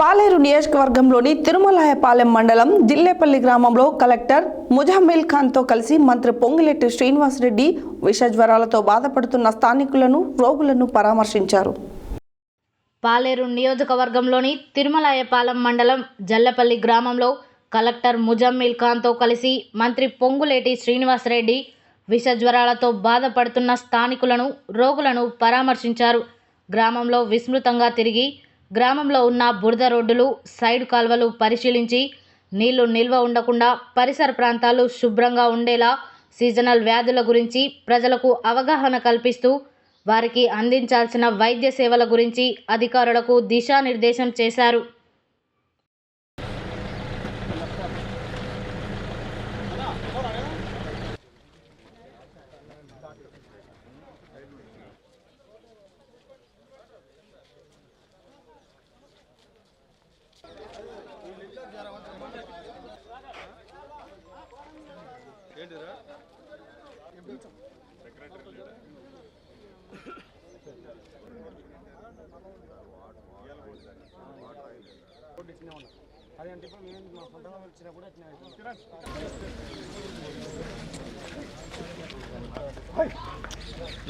పాలేరు నియోజకవర్గంలోని తిరుమలాయపాలెం మండలం జిల్లేపల్లి గ్రామంలో కలెక్టర్ ముజామిల్ ఖాన్తో కలిసి మంత్రి పొంగులేటి శ్రీనివాసరెడ్డి విషజ్వరాలతో బాధపడుతున్న స్థానికులను రోగులను పరామర్శించారు. పాలేరు నియోజకవర్గంలోని తిరుమలాయపాలెం మండలం జల్లపల్లి గ్రామంలో కలెక్టర్ ముజామిల్ ఖాన్తో కలిసి మంత్రి పొంగులేటి శ్రీనివాసరెడ్డి విషజ్వరాలతో బాధపడుతున్న స్థానికులను రోగులను పరామర్శించారు. గ్రామంలో విస్తృతంగా తిరిగి గ్రామంలో ఉన్న బురద రోడ్డులు, సైడ్ కాల్వలు పరిశీలించి నీళ్లు నిల్వ ఉండకుండా పరిసర ప్రాంతాలు శుభ్రంగా ఉండేలా సీజనల్ వ్యాధుల గురించి ప్రజలకు అవగాహన కల్పిస్తూ వారికి అందించాల్సిన వైద్య సేవల గురించి అధికారులకు దిశానిర్దేశం చేశారు.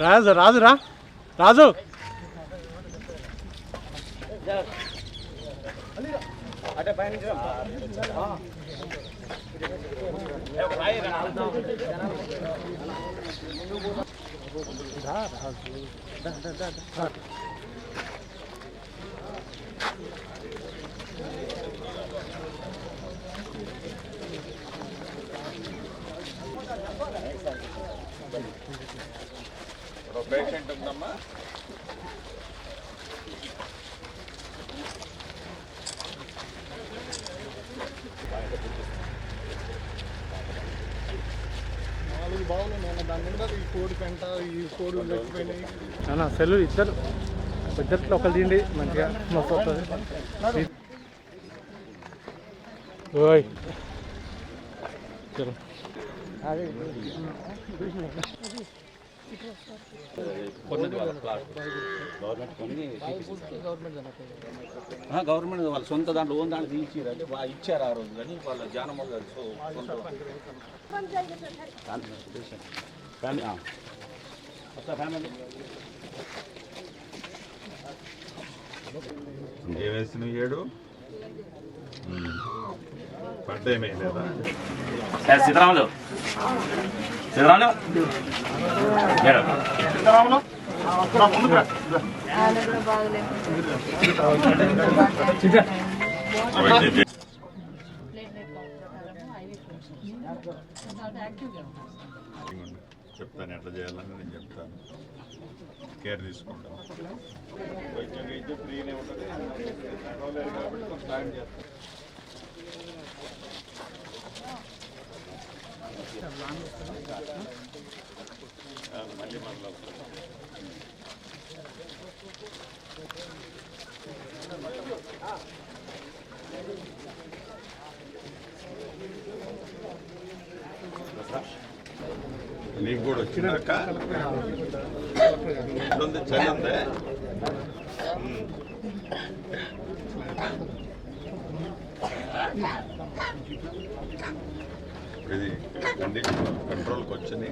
రాజు రాజు రా రాజు పేషెంట్ ఉందమ్మా. నాలుగు బావులు నేను దాని మీద ఈ కోడి పెంట ఈ కోడి వెళ్ళిపోయినాయి. సెల్లు ఇద్దరు ఒకరు తిండి మంచిగా మస్తు వస్తుంది. ఓయ్ చలో గవర్నమెంట్ వాళ్ళ సొంత దాంట్లో ఓన్ దాంట్లో తీసిరంటే ఇచ్చారు ఆ రోజు, కానీ వాళ్ళ జానం ఇంకేమేసిన 7 పడ్డేమే లేదా సీతారాములు చెప్తాను ఎట్లా చేయాలని నేను చెప్తాను. కేర్ తీసుకుంటాను. వైద్యం ఫ్రీనే ఉంటుంది కాబట్టి కొంచెం సాయం చేస్తాను. మళ్ళీ నీకు కూడా వచ్చినాక ఉంది చలి ఉందే. ఇది కంట్రోల్కి వచ్చింది.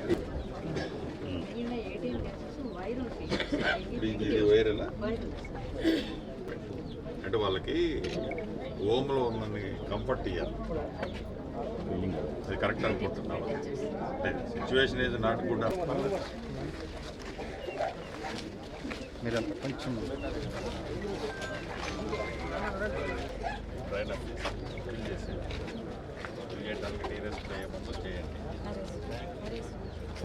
ఇది వైరల్ అంటే వాళ్ళకి హోమ్లో ఉన్నది కంఫర్ట్ ఇవ్వాలి. అది కరెక్ట్ అనుకుంటున్నాం. సిచ్యువేషన్ ఏది నాట్ గుడ్. మీరు కొంచెం ట్రైన్ చేసి చేయడానికి టీరెస్ చేయమని చేయండి.